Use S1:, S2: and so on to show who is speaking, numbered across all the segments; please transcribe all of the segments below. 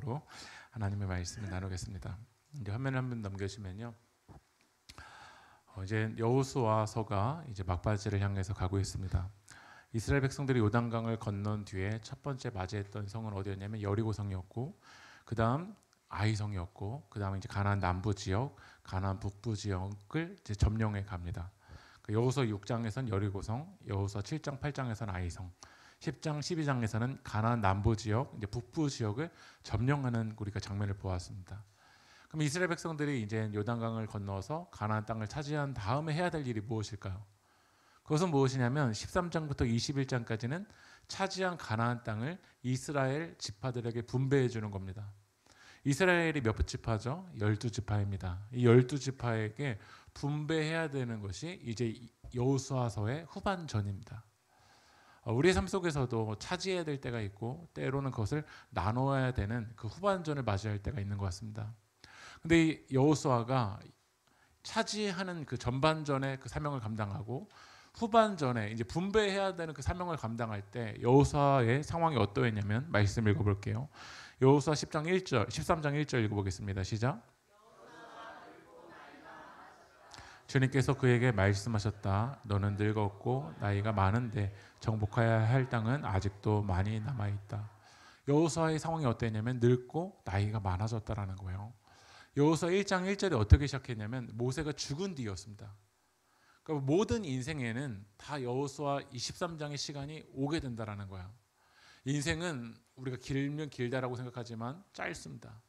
S1: 제목으로 하나님의 말씀을 나누겠습니다. 이제 화면을 한번 넘겨주면요, 이제 여호수아서가 이제 막바지를 향해서 가고 있습니다. 이스라엘 백성들이 요단강을 건넌 뒤에 첫 번째 맞이했던 성은 어디였냐면 여리고성이었고, 그 다음 아이성이었고, 그 다음에 이제 가나안 남부 지역, 가나안 북부 지역을 이제 점령해 갑니다. 여호수아 6장에서는 여리고성, 여호수아 7장 8장에서는 아이성, 10장 12장에서는 가나안 남부 지역, 이제 북부 지역을 점령하는 우리가 장면을 보았습니다. 그럼 이스라엘 백성들이 이제 요단강을 건너서 가나안 땅을 차지한 다음에 해야 될 일이 무엇일까요? 그것은 무엇이냐면 13장부터 21장까지는 차지한 가나안 땅을 이스라엘 지파들에게 분배해 주는 겁니다. 이스라엘이 몇 지파죠? 12지파입니다. 이 12지파에게 분배해야 되는 것이 이제 여호수아서의 후반전입니다. 우리의 삶 속에서도 차지해야 될 때가 있고 때로는 그것을 나눠야 되는 그 후반전을 맞이할 때가 있는 것 같습니다. 근데 이 여호수아가 차지하는 그 전반전의 그 사명을 감당하고 후반전에 이제 분배해야 되는 그 사명을 감당할 때 여호수아의 상황이 어떠했냐면 말씀 읽어볼게요. 여호수아 10장 1절, 13장 1절 읽어보겠습니다. 시작. 주님께서 그에게 말씀하셨다. 너는 늙었고 나이가 많은데 정복해야 할 땅은 아직도 많이 남아있다. 여호수아의 상황이 어땠냐면 늙고 나이가 많아졌다라는 거예요. 여호수아 1장 1절에 어떻게 시작했냐면 모세가 죽은 뒤였습니다. 그러니까 모든 인생에는 다 여호수아 23장의 시간이 오게 된다라는 거예요. 인생은 우리가 길면 길다라고 생각하지만 짧습니다.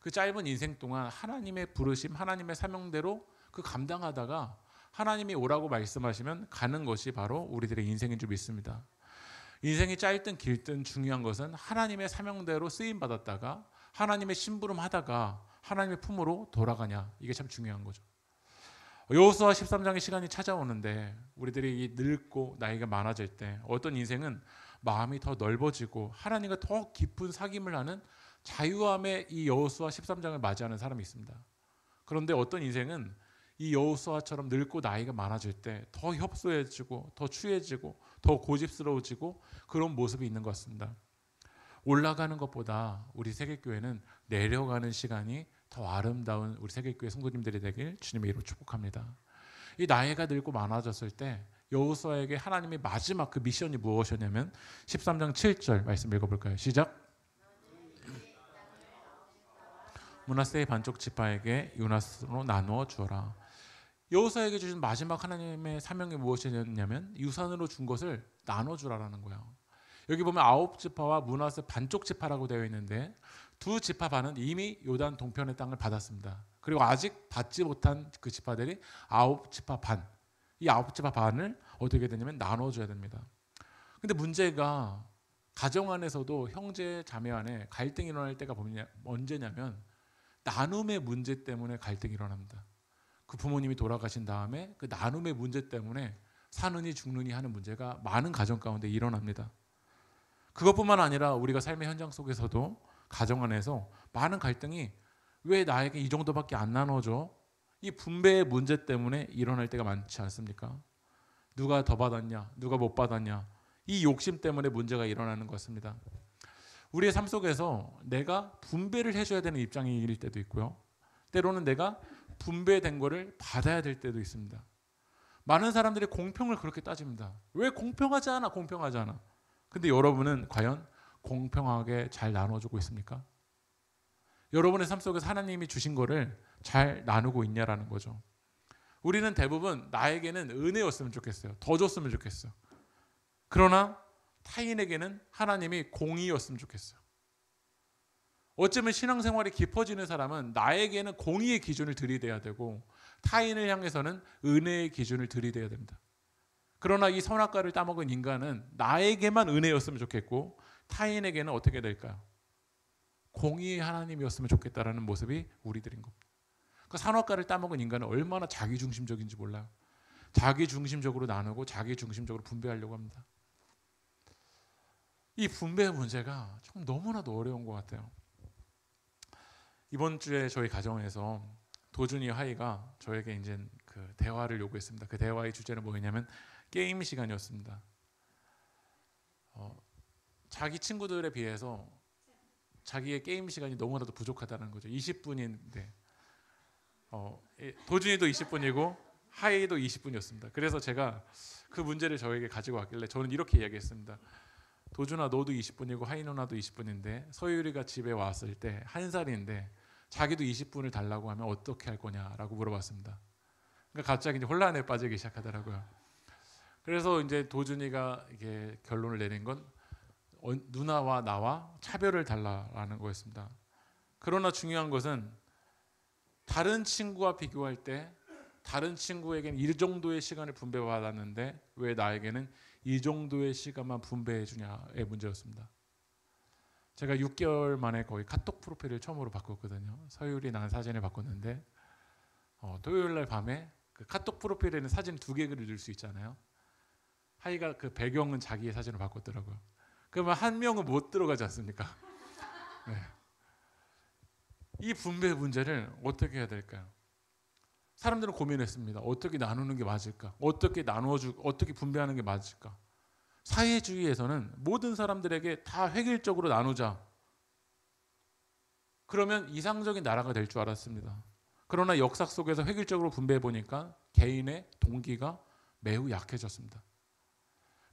S1: 그 짧은 인생 동안 하나님의 부르심, 하나님의 사명대로 그 감당하다가 하나님이 오라고 말씀하시면 가는 것이 바로 우리들의 인생인 줄 믿습니다. 인생이 짧든 길든 중요한 것은 하나님의 사명대로 쓰임 받았다가 하나님의 심부름 하다가 하나님의 품으로 돌아가냐, 이게 참 중요한 거죠. 여호수아 13장의 시간이 찾아오는데 우리들이 늙고 나이가 많아질 때 어떤 인생은 마음이 더 넓어지고 하나님과 더 깊은 사귐을 하는 자유함의 이 여호수아 13장을 맞이하는 사람이 있습니다. 그런데 어떤 인생은 이 여호수아처럼 늙고 나이가 많아질 때 더 협소해지고 더 추해지고 더 고집스러워지고 그런 모습이 있는 것 같습니다. 올라가는 것보다 우리 세계교회는 내려가는 시간이 더 아름다운 우리 세계교회 성도님들이 되길 주님의 이름으로 축복합니다. 이 나이가 늙고 많아졌을 때 여호수아에게 하나님의 마지막 그 미션이 무엇이었냐면 13장 7절 말씀 읽어볼까요? 시작. 므낫세의 반쪽 지파에게 유산으로 나누어 주어라. 여호수아에게 주신 마지막 하나님의 사명이 무엇이었냐면 유산으로 준 것을 나눠주라라는 거예요. 여기 보면 9지파와 므낫세 반쪽 지파라고 되어 있는데 두 지파 반은 이미 요단 동편의 땅을 받았습니다. 그리고 아직 받지 못한 그 지파들이 9지파 반, 이 9지파 반을 어떻게 되냐면 나눠줘야 됩니다. 근데 문제가 가정 안에서도 형제 자매 안에 갈등이 일어날 때가 언제냐면 나눔의 문제 때문에 갈등이 일어납니다. 그 부모님이 돌아가신 다음에 그 나눔의 문제 때문에 사느니 죽느니 하는 문제가 많은 가정 가운데 일어납니다. 그것뿐만 아니라 우리가 삶의 현장 속에서도 가정 안에서 많은 갈등이 왜 나에게 이 정도밖에 안 나눠줘? 이 분배의 문제 때문에 일어날 때가 많지 않습니까? 누가 더 받았냐? 누가 못 받았냐? 이 욕심 때문에 문제가 일어나는 것 같습니다. 우리의 삶 속에서 내가 분배를 해줘야 되는 입장일 때도 있고요. 때로는 내가 분배된 거를 받아야 될 때도 있습니다. 많은 사람들이 공평을 그렇게 따집니다. 왜 공평하지 않아? 공평하지 않아. 근데 여러분은 과연 공평하게 잘 나눠주고 있습니까? 여러분의 삶 속에서 하나님이 주신 거를 잘 나누고 있냐라는 거죠. 우리는 대부분 나에게는 은혜였으면 좋겠어요. 더 줬으면 좋겠어요. 그러나 타인에게는 하나님이 공의였으면 좋겠어요. 어쩌면 신앙생활이 깊어지는 사람은 나에게는 공의의 기준을 들이대야 되고 타인을 향해서는 은혜의 기준을 들이대야 됩니다. 그러나 이 선악과를 따먹은 인간은 나에게만 은혜였으면 좋겠고 타인에게는 어떻게 될까요? 공의의 하나님이었으면 좋겠다라는 모습이 우리들인 겁니다. 그 선악과를 따먹은 인간은 얼마나 자기중심적인지 몰라요. 자기중심적으로 나누고 자기중심적으로 분배하려고 합니다. 이 분배의 문제가 좀 너무나도 어려운 것 같아요. 이번 주에 저희 가정에서 도준이 하이가 저에게 이제 그 대화를 요구했습니다. 그 대화의 주제는 뭐였냐면 게임 시간이었습니다. 자기 친구들에 비해서 자기의 게임 시간이 너무나도 부족하다는 거죠. 20분인데 도준이도 20분이고 하이도 20분이었습니다. 그래서 제가 그 문제를 저에게 가지고 왔길래 저는 이렇게 이야기했습니다. 도준아, 너도 20분이고 하이 누나도 20분인데 서유리가 집에 왔을 때 1살인데 자기도 20분을 달라고 하면 어떻게 할 거냐라고 물어봤습니다. 그러니까 갑자기 이제 혼란에 빠지기 시작하더라고요. 그래서 이제 도준이가 이게 결론을 내린 건 누나와 나와 차별을 달라라는 거였습니다. 그러나 중요한 것은 다른 친구와 비교할 때 다른 친구에게는 이 정도의 시간을 분배받았는데 왜 나에게는 이 정도의 시간만 분배해 주냐의 문제였습니다. 제가 6개월 만에 거의 카톡 프로필을 처음으로 바꿨거든요. 서율이 난 사진을 바꿨는데 토요일 날 밤에 그 카톡 프로필에는 사진 2개를 넣을 수 있잖아요. 하이가 그 배경은 자기의 사진을 바꿨더라고요. 그러면 한 명은 못 들어가지 않습니까? 네. 이 분배 문제를 어떻게 해야 될까요? 사람들은 고민했습니다. 어떻게 나누는 게 맞을까? 어떻게 분배하는 게 맞을까? 사회주의에서는 모든 사람들에게 다 획일적으로 나누자. 그러면 이상적인 나라가 될 줄 알았습니다. 그러나 역사 속에서 획일적으로 분배해 보니까 개인의 동기가 매우 약해졌습니다.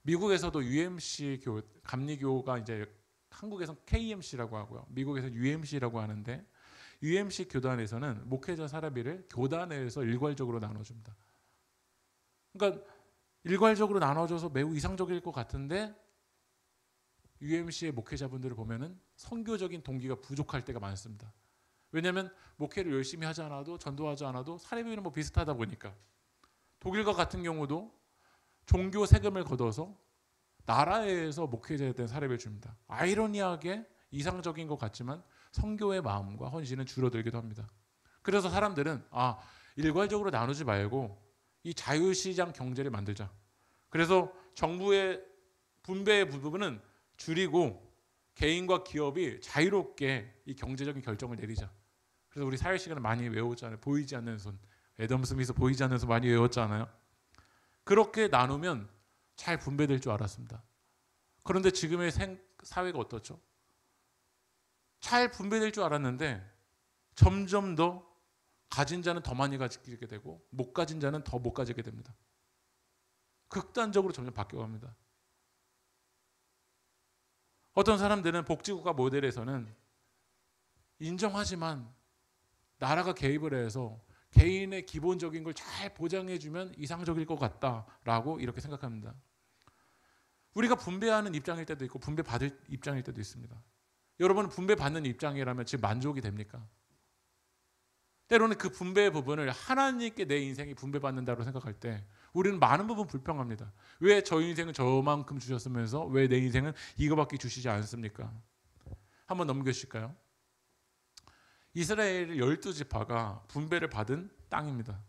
S1: 미국에서도 UMC 감리교가 이제 한국에서는 KMC라고 하고요. 미국에서 UMC라고 하는데 UMC 교단에서는 목회자 사례비를 교단 내에서 일괄적으로 나눠줍니다. 그러니까 일괄적으로 나눠줘서 매우 이상적일 것 같은데 UMC의 목회자분들을 보면은 선교적인 동기가 부족할 때가 많습니다. 왜냐하면 목회를 열심히 하지 않아도 전도하지 않아도 사례비는 뭐 비슷하다 보니까. 독일과 같은 경우도 종교 세금을 걷어서 나라에서 목회자에 대한 사례비를 줍니다. 아이러니하게 이상적인 것 같지만 선교의 마음과 헌신은 줄어들기도 합니다. 그래서 사람들은 일괄적으로 나누지 말고 이 자유시장 경제를 만들자. 그래서 정부의 분배의 부분은 줄이고 개인과 기업이 자유롭게 이 경제적인 결정을 내리자. 그래서 우리 사회 시간을 많이 외웠잖아요. 보이지 않는 손. 애덤 스미스 보이지 않는 손 많이 외웠잖아요. 그렇게 나누면 잘 분배될 줄 알았습니다. 그런데 지금의 사회가 어떻죠? 잘 분배될 줄 알았는데 점점 더 가진 자는 더 많이 가지게 되고 못 가진 자는 더 못 가지게 됩니다. 극단적으로 점점 바뀌어갑니다. 어떤 사람들은 복지국가 모델에서는 인정하지만 나라가 개입을 해서 개인의 기본적인 걸 잘 보장해주면 이상적일 것 같다라고 이렇게 생각합니다. 우리가 분배하는 입장일 때도 있고 분배받을 입장일 때도 있습니다. 여러분은 분배받는 입장이라면 지금 만족이 됩니까? 때로는 그 분배의 부분을 하나님께 내 인생이 분배받는다고 생각할 때 우리는 많은 부분 불평합니다. 왜 저 인생은 저만큼 주셨으면서 왜 내 인생은 이거밖에 주시지 않습니까? 한번 넘겨주실까요? 이스라엘 12지파가 분배를 받은 땅입니다.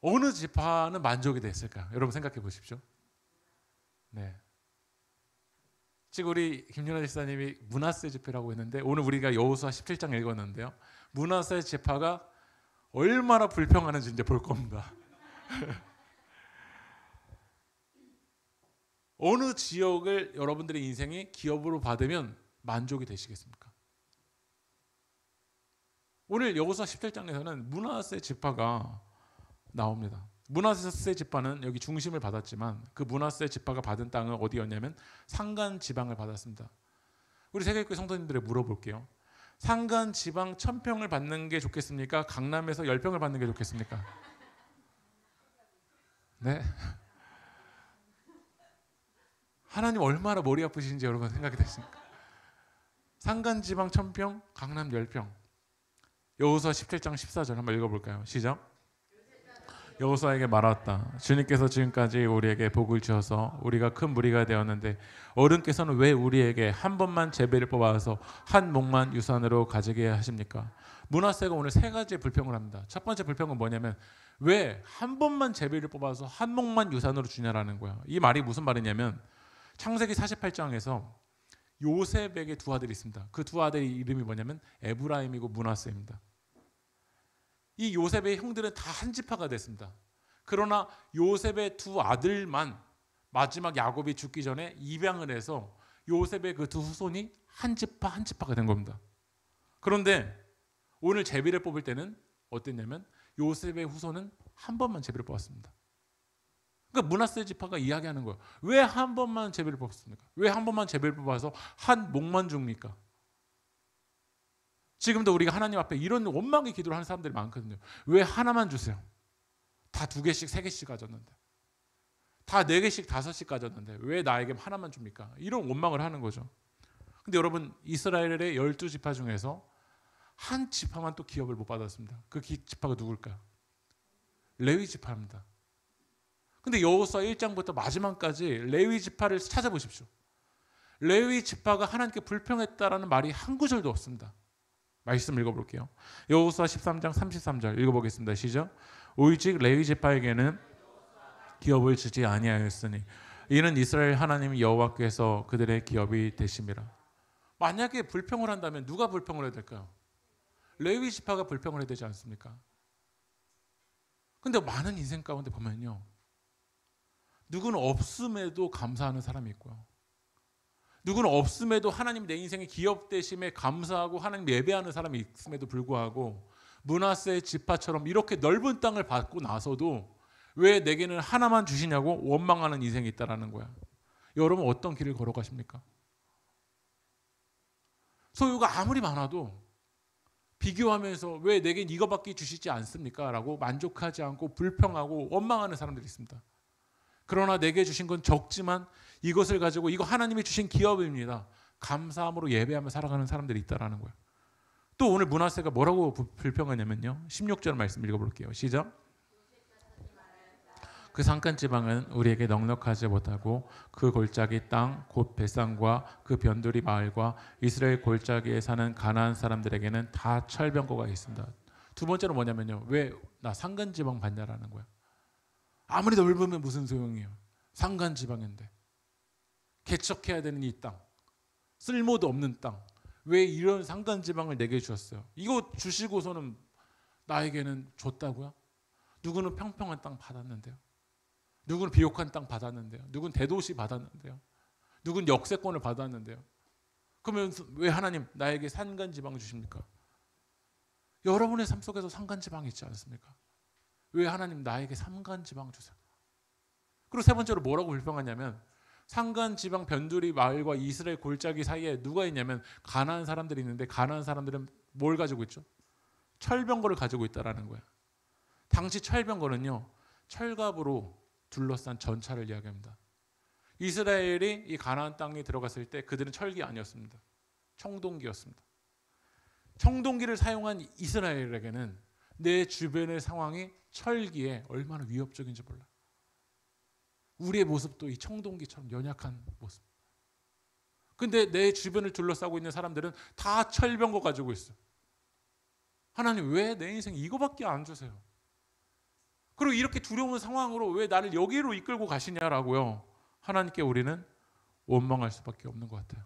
S1: 어느 지파는 만족이 됐을까? 여러분 생각해 보십시오. 네. 지금 우리 김윤아 집사님이 므낫세 지파라고 했는데 오늘 우리가 여호수아 17장 읽었는데요. 므낫세 지파가 얼마나 불평하는지 이제 볼 겁니다. 어느 지역을 여러분들의 인생이 기업으로 받으면 만족이 되시겠습니까? 오늘 여호수아 17장에서는 므낫세 지파가 나옵니다. 므낫세 지파는 여기 중심을 받았지만 그 므낫세 지파가 받은 땅은 어디였냐면 산간 지방을 받았습니다. 우리 세계교회 성도님들에게 물어볼게요. 산간 지방 1000평을 받는 게 좋겠습니까? 강남에서 10평을 받는 게 좋겠습니까? 네. 하나님 얼마나 머리 아프신지 여러분 생각이 됐습니까? 산간 지방 1000평, 강남 10평. 여호수아 17장 14절 한번 읽어볼까요? 시작. 여호수아에게 말하였다. 주님께서 지금까지 우리에게 복을 주셔서 우리가 큰 무리가 되었는데 어른께서는 왜 우리에게 한 번만 제비를 뽑아서 한 몫만 유산으로 가지게 하십니까? 므낫세가 오늘 3가지의 불평을 합니다. 첫 번째 불평은 뭐냐면 왜 한 번만 제비를 뽑아서 한 몫만 유산으로 주냐라는 거야. 이 말이 무슨 말이냐면 창세기 48장에서 요셉에게 2 아들이 있습니다. 그 2 아들의 이름이 뭐냐면 에브라임이고 므낫세입니다. 이 요셉의 형들은 다 한 지파가 됐습니다. 그러나 요셉의 2 아들만 마지막 야곱이 죽기 전에 입양을 해서 요셉의 그 두 후손이 한 지파 한 지파가 된 겁니다. 그런데 오늘 제비를 뽑을 때는 어땠냐면 요셉의 후손은 한 번만 제비를 뽑았습니다. 그러니까 므낫세 지파가 이야기하는 거예요. 왜 한 번만 제비를 뽑습니까? 왜 한 번만 제비를 뽑아서 한 목만 줍니까? 지금도 우리가 하나님 앞에 이런 원망의 기도를 하는 사람들이 많거든요. 왜 하나만 주세요? 다 2개씩 3개씩 가졌는데, 다 4개씩 5씩 가졌는데 왜 나에게 하나만 줍니까? 이런 원망을 하는 거죠. 근데 여러분, 이스라엘의 12지파 중에서 한 지파만 또 기업을 못 받았습니다. 그 지파가 누굴까요? 레위 지파입니다. 근데 여호수아 1장부터 마지막까지 레위 지파를 찾아보십시오. 레위 지파가 하나님께 불평했다라는 말이 한 구절도 없습니다. 말씀 읽어볼게요. 여호수아 13장 33절 읽어보겠습니다. 시작. 오직 레위 지파에게는 기업을 주지 아니하였으니 이는 이스라엘 하나님 여호와께서 그들의 기업이 되심이라. 만약에 불평을 한다면 누가 불평을 해야 될까요? 레위 지파가 불평을 해야 되지 않습니까? 근데 많은 인생 가운데 보면요, 누구는 없음에도 감사하는 사람이 있고요, 누구는 없음에도 하나님 내 인생의 기업 되심에 감사하고 하나님 예배하는 사람이 있음에도 불구하고 므낫세 지파처럼 이렇게 넓은 땅을 받고 나서도 왜 내게는 하나만 주시냐고 원망하는 인생이 있다라는 거야. 여러분 어떤 길을 걸어가십니까? 소유가 아무리 많아도 비교하면서 왜 내겐 이거밖에 주시지 않습니까? 라고 만족하지 않고 불평하고 원망하는 사람들이 있습니다. 그러나 내게 주신 건 적지만 이것을 가지고 이거 하나님이 주신 기업입니다. 감사함으로 예배하며 살아가는 사람들이 있다라는 거예요. 또 오늘 므낫세가 뭐라고 불평하냐면요, 16절 말씀 읽어볼게요. 시작. 그 산간 지방은 우리에게 넉넉하지 못하고 그 골짜기 땅 곧 벳산과 그 변두리 마을과 이스라엘 골짜기에 사는 가나안 사람들에게는 다 철병거가 있습니다. 두 번째로 뭐냐면요, 왜 나 산간 지방 받냐라는 거야. 아무리 넓으면 무슨 소용이에요. 산간 지방인데 개척해야 되는 이 땅, 쓸모도 없는 땅, 왜 이런 산간 지방을 내게 주셨어요? 이거 주시고서는 나에게는 줬다고요? 누구는 평평한 땅 받았는데요, 누구는 비옥한 땅 받았는데요, 누구는 대도시 받았는데요, 누구는 역세권을 받았는데요. 그러면 왜 하나님 나에게 산간 지방 주십니까? 여러분의 삶 속에서 산간 지방이 있지 않습니까? 왜 하나님 나에게 산간 지방 주세요? 그리고 세 번째로 뭐라고 불평하냐면 산간 지방 변두리 마을과 이스라엘 골짜기 사이에 누가 있냐면 가나안 사람들이 있는데, 가나안 사람들은 뭘 가지고 있죠? 철병거를 가지고 있다라는 거예요. 당시 철병거는요, 철갑으로 둘러싼 전차를 이야기합니다. 이스라엘이 이 가나안 땅에 들어갔을 때 그들은 철기 아니었습니다. 청동기였습니다. 청동기를 사용한 이스라엘에게는 내 주변의 상황이 철기에 얼마나 위협적인지 몰라. 우리의 모습도 이 청동기처럼 연약한 모습. 근데 내 주변을 둘러싸고 있는 사람들은 다 철병거 가지고 있어. 하나님 왜 내 인생 이거밖에 안 주세요? 그리고 이렇게 두려운 상황으로 왜 나를 여기로 이끌고 가시냐라고요. 하나님께 우리는 원망할 수밖에 없는 것 같아요.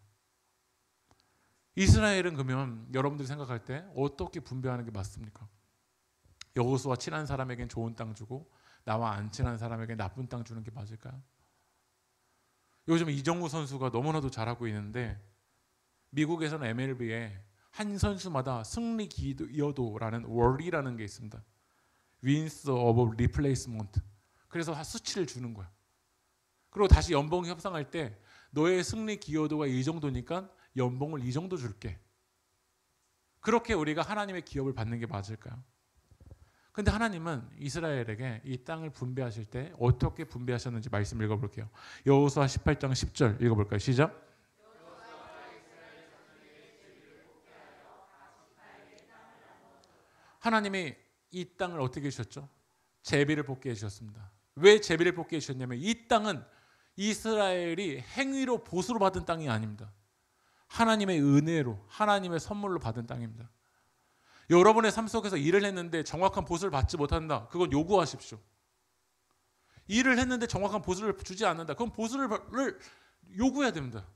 S1: 이스라엘은 그러면 여러분들이 생각할 때 어떻게 분배하는 게 맞습니까? 여호수아 친한 사람에겐 좋은 땅 주고 나와 안 친한 사람에게 나쁜 땅 주는 게 맞을까요? 요즘 이정우 선수가 너무나도 잘하고 있는데 미국에서는 MLB에 한 선수마다 승리 기여도라는 월이라는 게 있습니다. Wins of Replacement. 그래서 수치를 주는 거야. 그리고 다시 연봉 협상할 때 너의 승리 기여도가 이 정도니까 연봉을 이 정도 줄게. 그렇게 우리가 하나님의 기업을 받는 게 맞을까요? 근데 하나님은 이스라엘에게 이 땅을 분배하실 때 어떻게 분배하셨는지 말씀 읽어볼게요. 여호수아 18장 10절 읽어볼까요? 시작. 하나님이 이 땅을 어떻게 주셨죠? 제비를 뽑게 해주셨습니다. 왜 제비를 뽑게 해주셨냐면 이 땅은 이스라엘이 행위로 보수로 받은 땅이 아닙니다. 하나님의 은혜로, 하나님의 선물로 받은 땅입니다. 여러분의 삶 속에서 일을 했는데 정확한 보수를 받지 못한다. 그건 요구하십시오. 일을 했는데 정확한 보수를 주지 않는다. 그건 보수를 요구해야 됩니다.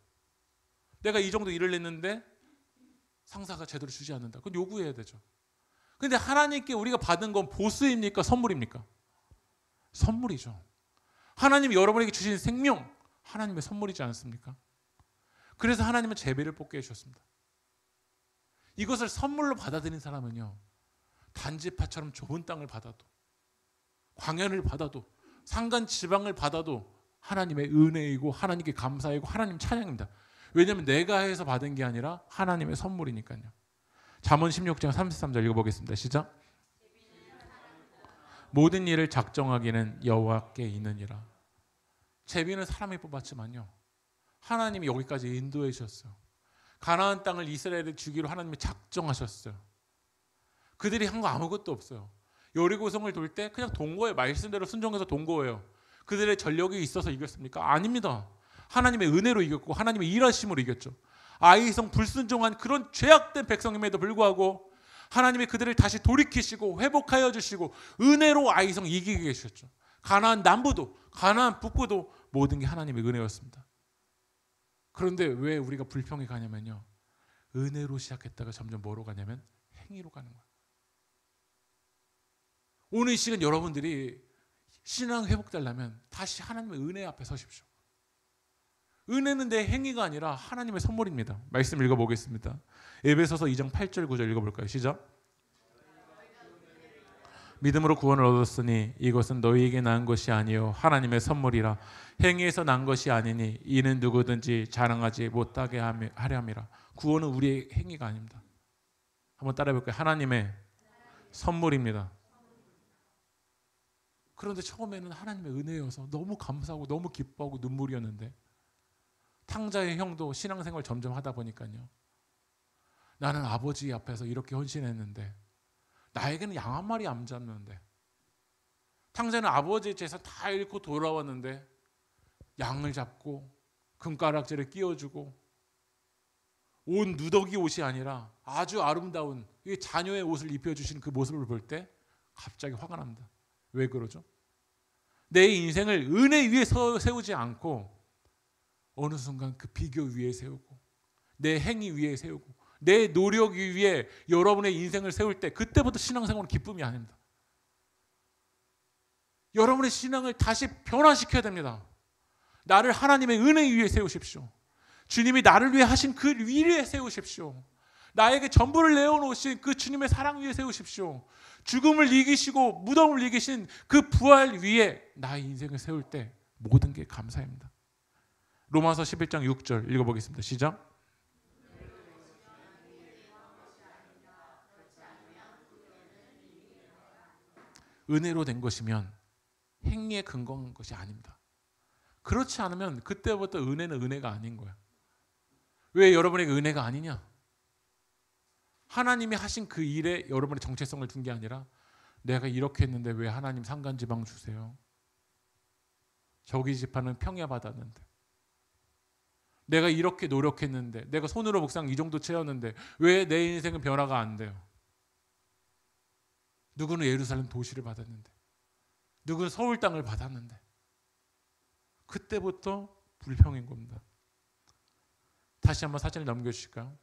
S1: 내가 이 정도 일을 했는데 상사가 제대로 주지 않는다. 그건 요구해야 되죠. 근데 하나님께 우리가 받은 건 보수입니까? 선물입니까? 선물이죠. 하나님이 여러분에게 주신 생명, 하나님의 선물이지 않습니까? 그래서 하나님은 제비를 뽑게 해주셨습니다. 이것을 선물로 받아들인 사람은요, 단지파처럼 좁은 땅을 받아도, 광야를 받아도, 산간 지방을 받아도 하나님의 은혜이고 하나님께 감사이고 하나님 찬양입니다. 왜냐하면 내가 해서 받은 게 아니라 하나님의 선물이니까요. 잠언 16장 33절 읽어보겠습니다. 시작. 모든 일을 작정하기는 여호와께 있느니라. 제비는 사람이 뽑았지만요, 하나님이 여기까지 인도해 주셨어요. 가나안 땅을 이스라엘에 주기로 하나님이 작정하셨어요. 그들이 한 거 아무것도 없어요. 여리고성을 돌 때 그냥 동거예요. 말씀대로 순종해서 동거예요. 그들의 전력이 있어서 이겼습니까? 아닙니다. 하나님의 은혜로 이겼고 하나님의 일하심으로 이겼죠. 아이성 불순종한 그런 죄악된 백성임에도 불구하고 하나님이 그들을 다시 돌이키시고 회복하여 주시고 은혜로 아이성 이기게 계셨죠. 가나안 남부도 가나안 북부도 모든 게 하나님의 은혜였습니다. 그런데 왜 우리가 불평이 가냐면요, 은혜로 시작했다가 점점 뭐로 가냐면 행위로 가는 거예요. 오늘 이 시간 여러분들이 신앙 회복되려면 다시 하나님의 은혜 앞에 서십시오. 은혜는 내 행위가 아니라 하나님의 선물입니다. 말씀 읽어보겠습니다. 에베소서 2장 8절 9절 읽어볼까요? 시작. 믿음으로 구원을 얻었으니 이것은 너희에게 난 것이 아니요 하나님의 선물이라. 행위에서 난 것이 아니니 이는 누구든지 자랑하지 못하게 하려 함이라. 구원은 우리의 행위가 아닙니다. 한번 따라해볼까요? 하나님의 선물입니다. 그런데 처음에는 하나님의 은혜여서 너무 감사하고 너무 기뻐하고 눈물이었는데, 탕자의 형도 신앙생활 점점 하다 보니까요, 나는 아버지 앞에서 이렇게 헌신했는데 나에게는 양 한 마리 안 잡는데, 탕자는 아버지의 재산 다 잃고 돌아왔는데 양을 잡고 금가락지를 끼워주고 옷 누더기 옷이 아니라 아주 아름다운 자녀의 옷을 입혀주신 그 모습을 볼 때 갑자기 화가 납니다. 왜 그러죠? 내 인생을 은혜 위에 세우지 않고 어느 순간 그 비교 위에 세우고 내 행위 위에 세우고 내 노력 위에 여러분의 인생을 세울 때, 그때부터 신앙생활은 기쁨이 아닙니다. 여러분의 신앙을 다시 변화시켜야 됩니다. 나를 하나님의 은혜 위에 세우십시오. 주님이 나를 위해 하신 그 위에 세우십시오. 나에게 전부를 내어놓으신 그 주님의 사랑 위에 세우십시오. 죽음을 이기시고 무덤을 이기신 그 부활 위에 나의 인생을 세울 때 모든 게 감사입니다. 로마서 11장 6절 읽어보겠습니다. 시작. 은혜로 된 것이면 행위에 근거한 것이 아닙니다. 그렇지 않으면 그때부터 은혜는 은혜가 아닌 거야. 왜 여러분에게 은혜가 아니냐? 하나님이 하신 그 일에 여러분의 정체성을 둔 게 아니라, 내가 이렇게 했는데 왜 하나님 산간지방 주세요? 저기 지파는 평야 받았는데, 내가 이렇게 노력했는데, 내가 손으로 묵상 이 정도 채웠는데 왜 내 인생은 변화가 안 돼요? 누구는 예루살렘 도시를 받았는데, 누구는 서울 땅을 받았는데, 그때부터 불평인 겁니다. 다시 한번 사진을 넘겨주실까요?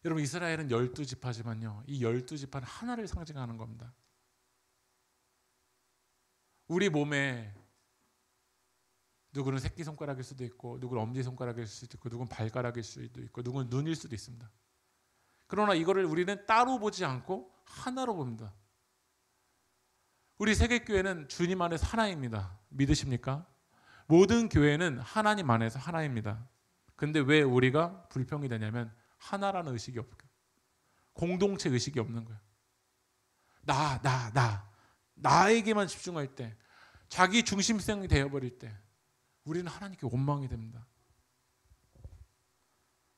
S1: 여러분, 이스라엘은 12지파지만요, 이 12지파는 하나를 상징하는 겁니다. 우리 몸에 누구는 새끼손가락일 수도 있고, 누구는 엄지손가락일 수도 있고, 누구는 발가락일 수도 있고, 누구는 눈일 수도 있습니다. 그러나 이거를 우리는 따로 보지 않고 하나로 봅니다. 우리 세계교회는 주님 안에서 하나입니다. 믿으십니까? 모든 교회는 하나님 안에서 하나입니다. 근데 왜 우리가 불평이 되냐면 하나라는 의식이 없고 공동체 의식이 없는 거예요. 나에게만 집중할 때, 자기 중심성이 되어버릴 때 우리는 하나님께 원망이 됩니다.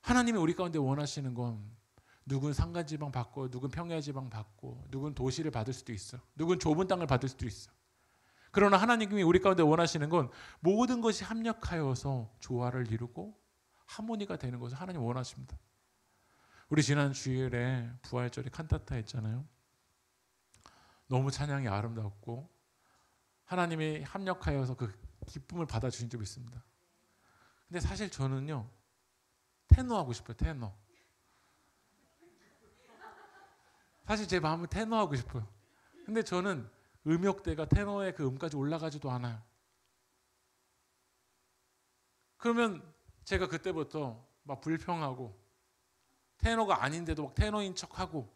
S1: 하나님이 우리 가운데 원하시는 건, 누군 산간지방 받고, 누군 평야지방 받고, 누군 도시를 받을 수도 있어, 누군 좁은 땅을 받을 수도 있어. 그러나 하나님이 우리 가운데 원하시는 건 모든 것이 합력하여서 조화를 이루고 하모니가 되는 것을 하나님 원하십니다. 우리 지난 주일에 부활절에 칸타타 했잖아요. 너무 찬양이 아름답고 하나님이 합력하여서 그 기쁨을 받아주신 적이 있습니다. 근데 사실 저는요, 테너 하고 싶어요. 테너. 사실 제 마음은 테너 하고 싶어요. 근데 저는 음역대가 테너의 그 음까지 올라가지도 않아요. 그러면 제가 그때부터 막 불평하고 테너가 아닌데도 막 테너인 척하고,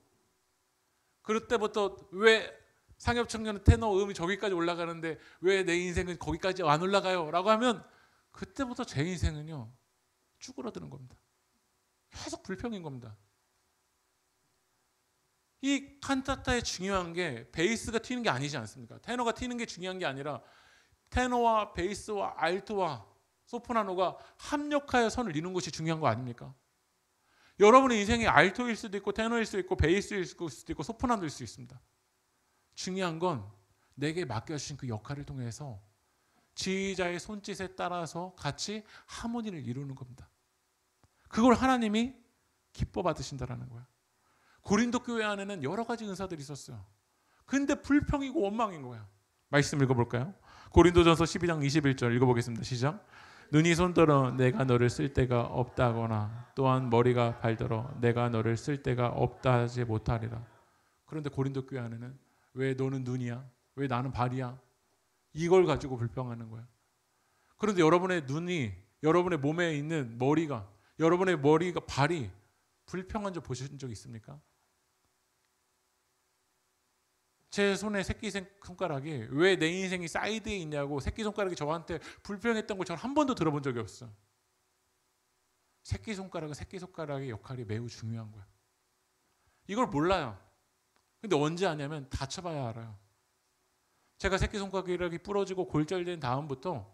S1: 그럴 때부터 왜 상엽 청년은 테너 음이 저기까지 올라가는데 왜 내 인생은 거기까지 안 올라가요? 라고 하면 그때부터 제 인생은요 쭈그러드는 겁니다. 계속 불평인 겁니다. 이 칸타타의 중요한 게 베이스가 튀는 게 아니지 않습니까? 테너가 튀는 게 중요한 게 아니라 테너와 베이스와 알토와 소프라노가 합력하여 선을 이루는 것이 중요한 거 아닙니까? 여러분의 인생이 알토일 수도 있고 테너일 수도 있고 베이스일 수도 있고 소프라노일 수 있습니다. 중요한 건 내게 맡겨주신 그 역할을 통해서 지휘자의 손짓에 따라서 같이 하모니를 이루는 겁니다. 그걸 하나님이 기뻐 받으신다라는 거예요. 고린도 교회 안에는 여러 가지 은사들이 있었어요. 근데 불평이고 원망인 거예요. 말씀 읽어볼까요? 고린도전서 12장 21절 읽어보겠습니다. 시작. 눈이 손들어 내가 너를 쓸 데가 없다거나 또한 머리가 발들어 내가 너를 쓸 데가 없다 하지 못하리라. 그런데 고린도 교회 안에는 왜 너는 눈이야? 왜 나는 발이야? 이걸 가지고 불평하는 거예요. 그런데 여러분의 눈이, 여러분의 몸에 있는 머리가, 여러분의 머리가, 발이 불평한 적 보신 적 있습니까? 제 손에 새끼손가락이 왜 내 인생이 사이드에 있냐고 새끼손가락이 저한테 불평했던 걸 저는 한 번도 들어본 적이 없어요. 새끼손가락은 새끼손가락의 역할이 매우 중요한 거예요. 이걸 몰라요. 근데 언제 아냐면 다쳐봐야 알아요. 제가 새끼손가락이 부러지고 골절된 다음부터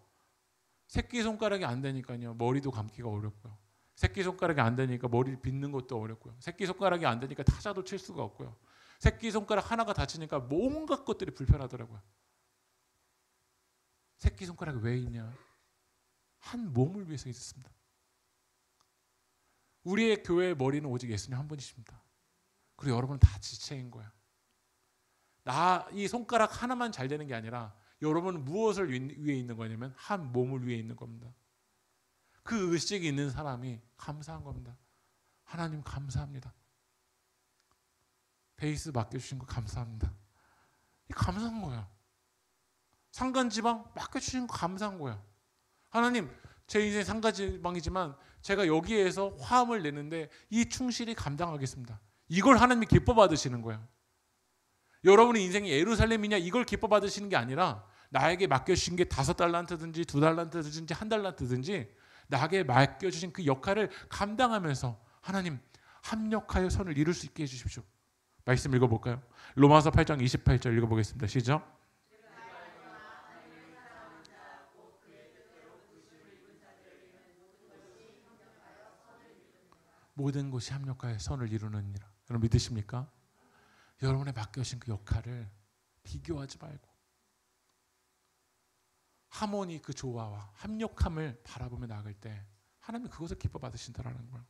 S1: 새끼손가락이 안 되니까요 머리도 감기가 어렵고요. 새끼손가락이 안 되니까 머리를 빗는 것도 어렵고요. 새끼손가락이 안 되니까 타자도 칠 수가 없고요. 새끼손가락 하나가 다치니까 온갖 것들이 불편하더라고요. 새끼손가락이 왜 있냐? 한 몸을 위해서 있었습니다. 우리의 교회의 머리는 오직 예수님 한 분이십니다. 그리고 여러분은 다 지체인 거예요. 이 손가락 하나만 잘 되는 게 아니라 여러분은 무엇을 위해 있는 거냐면 한 몸을 위해 있는 겁니다. 그 의식이 있는 사람이 감사한 겁니다. 하나님 감사합니다. 베이스 맡겨주신 거 감사합니다. 감사한 거예요. 상간지방 맡겨주신 거 감사한 거예요. 하나님 제 인생 상간지방이지만 제가 여기에서 화음을 내는데 이 충실히 감당하겠습니다. 이걸 하나님이 기뻐 받으시는 거예요. 여러분의 인생이 예루살렘이냐 이걸 기뻐 받으시는 게 아니라 나에게 맡겨주신 게 5달란트든지 2달란트든지 1달란트든지 나에게 맡겨주신 그 역할을 감당하면서 하나님 합력하여 선을 이룰 수 있게 해주십시오. 말씀 읽어볼까요? 로마서 8장 28절 읽어보겠습니다. 시작. 모든 것이 합력하여 선을 이루느니라. 여러분 믿으십니까? 여러분의 맡겨진 그 역할을 비교하지 말고 하모니 그 조화와 합력함을 바라보며 나아갈 때 하나님이 그것을 기뻐 받으신다라는 거예요.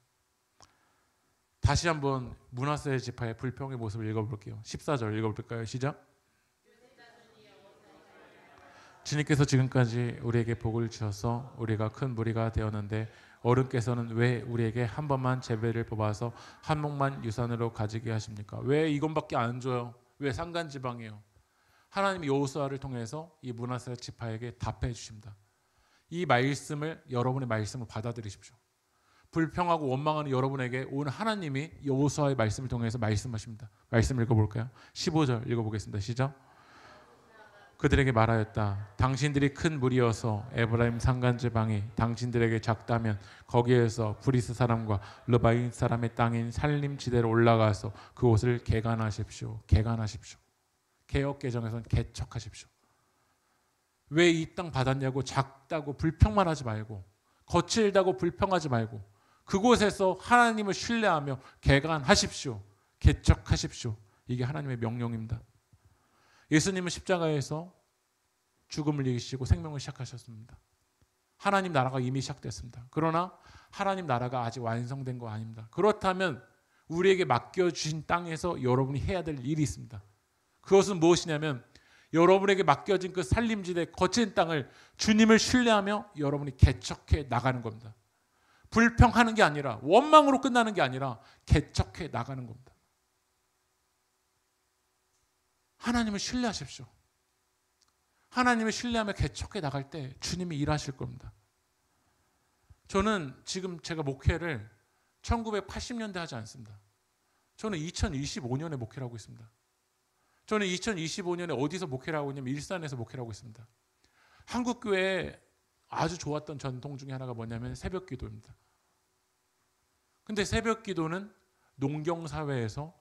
S1: 다시 한번 므낫세 지파의 불평의 모습을 읽어볼게요. 14절 읽어볼까요? 시작. 주님께서 지금까지 우리에게 복을 주셔서 우리가 큰 무리가 되었는데 어른께서는 왜 우리에게 한 번만 제배를 뽑아서 한 몫만 유산으로 가지게 하십니까? 왜 이것밖에 안 줘요? 왜 산간지방이에요? 하나님이 여호수아를 통해서 이 므낫세 지파에게 답해 주십니다. 이 말씀을 여러분의 말씀을 받아들이십시오. 불평하고 원망하는 여러분에게 오늘 하나님이 여호수아의 말씀을 통해서 말씀하십니다. 말씀 읽어볼까요? 15절 읽어보겠습니다. 시작. 그들에게 말하였다. 당신들이 큰 무리여서 에브라임 산간지방이 당신들에게 작다면 거기에서 브리스 사람과 르바인 사람의 땅인 살림지대로 올라가서 그곳을 개간하십시오. 개간하십시오. 개역개정에서는 개척하십시오. 왜 이 땅 받았냐고 작다고 불평만 하지 말고 거칠다고 불평하지 말고 그곳에서 하나님을 신뢰하며 개간하십시오. 개척하십시오. 이게 하나님의 명령입니다. 예수님은 십자가에서 죽음을 이기시고 생명을 시작하셨습니다. 하나님 나라가 이미 시작됐습니다. 그러나 하나님 나라가 아직 완성된 거 아닙니다. 그렇다면 우리에게 맡겨주신 땅에서 여러분이 해야 될 일이 있습니다. 그것은 무엇이냐면 여러분에게 맡겨진 그 살림지대 거친 땅을 주님을 신뢰하며 여러분이 개척해 나가는 겁니다. 불평하는 게 아니라 원망으로 끝나는 게 아니라 개척해 나가는 겁니다. 하나님을 신뢰하십시오. 하나님을 신뢰하며 개척해 나갈 때 주님이 일하실 겁니다. 저는 지금 제가 목회를 1980년대 하지 않습니다. 저는 2025년에 목회를 하고 있습니다. 저는 2025년에 어디서 목회를 하고 있냐면 일산에서 목회를 하고 있습니다. 한국교회에 아주 좋았던 전통 중에 하나가 뭐냐면 새벽 기도입니다. 근데 새벽 기도는 농경사회에서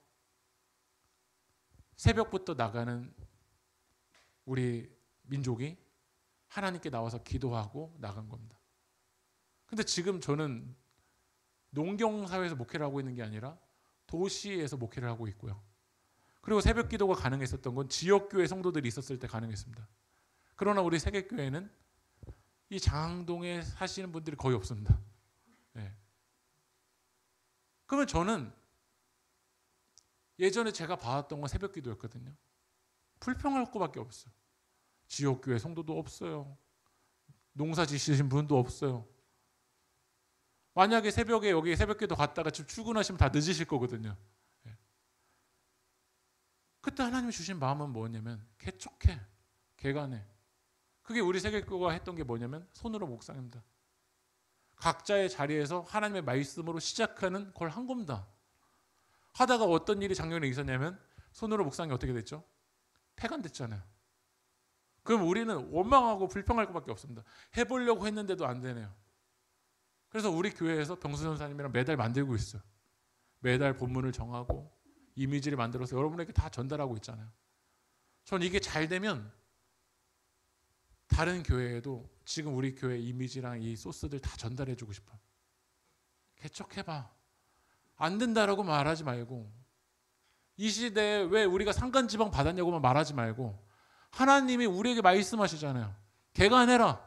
S1: 새벽부터 나가는 우리 민족이 하나님께 나와서 기도하고 나간 겁니다. 근데 지금 저는 농경사회에서 목회를 하고 있는 게 아니라 도시에서 목회를 하고 있고요. 그리고 새벽 기도가 가능했었던 건 지역교회 성도들이 있었을 때 가능했습니다. 그러나 우리 세계교회는 이 장항동에 사시는 분들이 거의 없습니다. 네. 그러면 저는 예전에 제가 봐왔던 건 새벽 기도였거든요. 불평할 것밖에 없어요. 지역교회 성도도 없어요. 농사 지시신 분도 없어요. 만약에 새벽에 여기 새벽기도 갔다가 집 출근하시면 다 늦으실 거거든요. 예. 그때 하나님이 주신 마음은 뭐냐면 개척해, 개간해. 그게 우리 세계교회가 했던 게 뭐냐면 손으로 묵상입니다. 각자의 자리에서 하나님의 말씀으로 시작하는 걸 한 겁니다. 하다가 어떤 일이 작년에 있었냐면 손으로 묵상이 어떻게 됐죠? 폐간됐잖아요. 그럼 우리는 원망하고 불평할 것밖에 없습니다. 해보려고 했는데도 안 되네요. 그래서 우리 교회에서 병수 전사님이랑 매달 만들고 있어요. 매달 본문을 정하고 이미지를 만들어서 여러분에게 다 전달하고 있잖아요. 전 이게 잘 되면 다른 교회에도 지금 우리 교회 이미지랑 이 소스들 다 전달해주고 싶어요. 개척해봐. 안 된다라고 말하지 말고, 이 시대에 왜 우리가 산간지방 받았냐고만 말하지 말고, 하나님이 우리에게 말씀하시잖아요. 개간해라.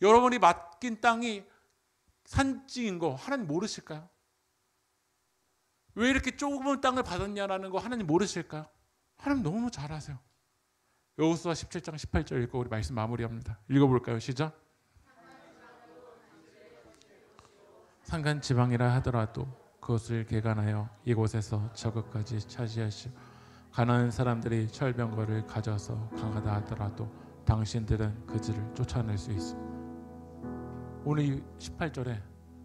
S1: 여러분이 맡긴 땅이 산지인 거 하나님 모르실까요? 왜 이렇게 조그만 땅을 받았냐라는 거 하나님 모르실까요? 하나님 너무 잘 아세요. 여호수아 17장 18절 읽고 우리 말씀 마무리합니다. 읽어볼까요? 시작. 산간지방이라 하더라도 그것을 개간하여 이곳에서 저것까지 차지하시오. 가난한 사람들이 철병거를 가져서 강하다 하더라도 당신들은 그들을 쫓아낼 수 있어. 오늘 18절에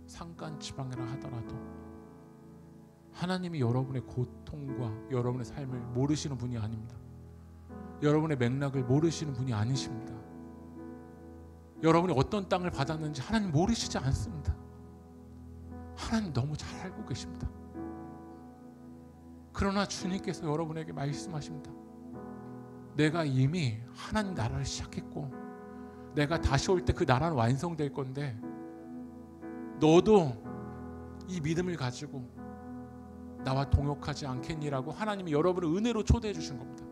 S1: 산간지방이라 하더라도 하나님이 여러분의 고통과 여러분의 삶을 모르시는 분이 아닙니다. 여러분의 맥락을 모르시는 분이 아니십니다. 여러분이 어떤 땅을 받았는지 하나님 모르시지 않습니다. 하나님 너무 잘 알고 계십니다. 그러나 주님께서 여러분에게 말씀하십니다. 내가 이미 하나님 나라를 시작했고 내가 다시 올 때 그 나라는 완성될 건데 너도 이 믿음을 가지고 나와 동역하지 않겠니라고 하나님이 여러분을 은혜로 초대해 주신 겁니다.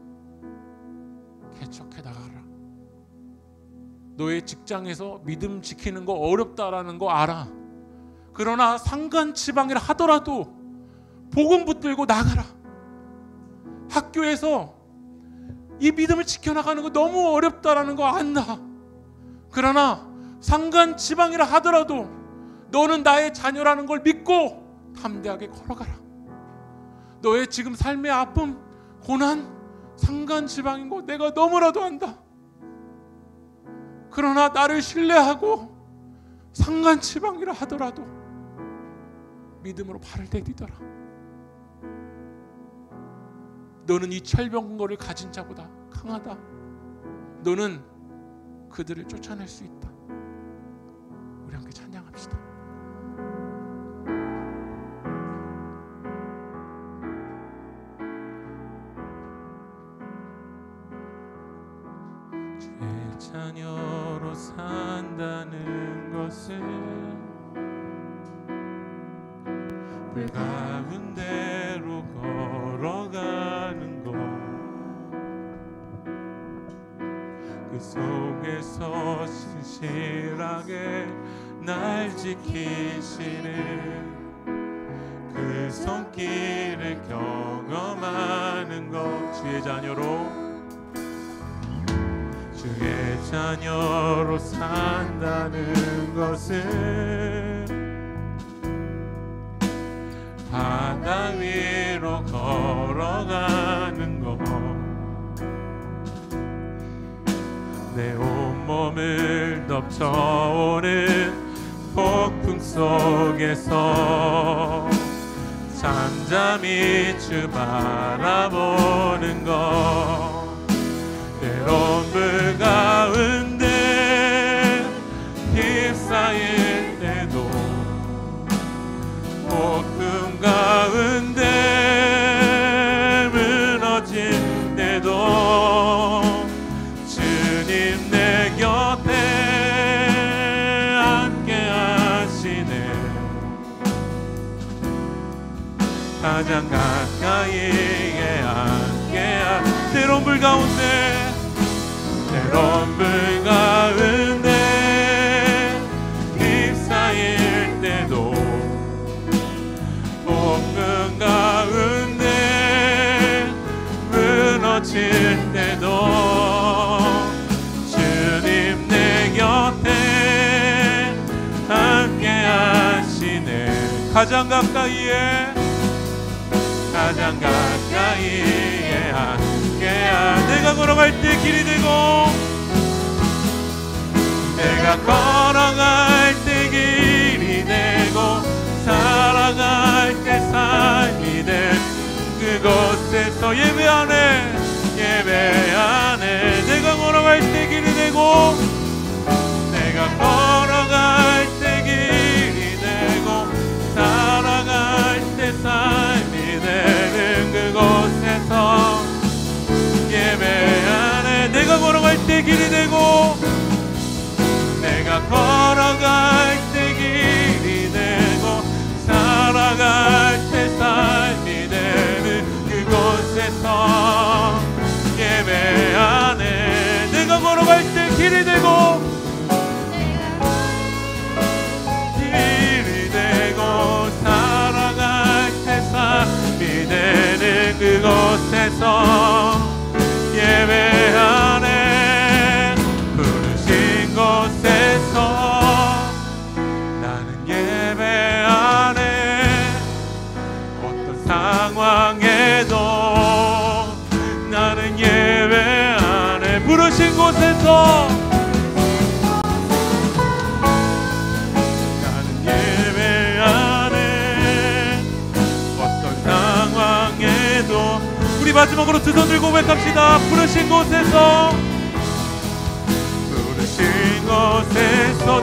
S1: 개척해 나가라. 너의 직장에서 믿음 지키는 거 어렵다라는 거 알아. 그러나 산간지방이라 하더라도 복음 붙들고 나가라. 학교에서 이 믿음을 지켜나가는 거 너무 어렵다라는 거 안다. 그러나 산간지방이라 하더라도 너는 나의 자녀라는 걸 믿고 담대하게 걸어가라. 너의 지금 삶의 아픔, 고난, 산간지방인 거 내가 너무나도 안다. 그러나 나를 신뢰하고 산간지방이라 하더라도 믿음으로 발을 내디뎌라. 너는 이 철병거를 가진 자보다 강하다. 너는 그들을 쫓아낼 수 있다. 우리 함께 찬양합시다. 주의 자녀로 산다는 것은 불 가운데로 걸어가는 것, 그 속에서 신실하게 날 지키시는 그 손길을 경험하는 것. 주의 자녀로 산다는 것은 바다 위로 걸어가는 것, 내 온몸을 덮쳐오는 속에서 잠잠히 주 바라보는 것, 때론 불 가운데 휩싸일 때도, 폭풍 가운데 무너질 때도 주님 내 곁에 함께 하시네. 가장 가까이에 함께하. 때론 불 가운데, 때론 불 가운데 휩싸일 때도, 폭풍 가운데 무너질 때도 주님 내 곁에 함께 하시네. 가장 가까이에, 가장 가까이에 함께하. 내가 걸어갈 때 길이 되고, 내가 걸어갈 때 길이 되고, 살아갈 때 삶이 된 그곳에서 예배 안에, 예배 안에 내가 걸어갈 때 길이 되고, 내가 걸어갈 때 길이 되고, 살아갈 때 삶이 되는 그곳에서 예배 안에 내가 걸어갈 때 길이 되고, 내가 걸어갈 때 길이 되고, 살아갈 때 삶이 되는 그곳에서 예배 안에 내가 걸어갈 때 길이 되고, 길이 되고, 살아갈 때 삶이 되는 그곳에서 예배 안에, 부르신 곳에서 나는 예배 안에, 어떤 상황에도 나는 예배 안에, 부르신 곳에서 나는 예배 안에, 어떤 상황에도. 우리 마지막으로 두 손 들고 고백합시다. 부르신 곳에서, 부르신 곳에서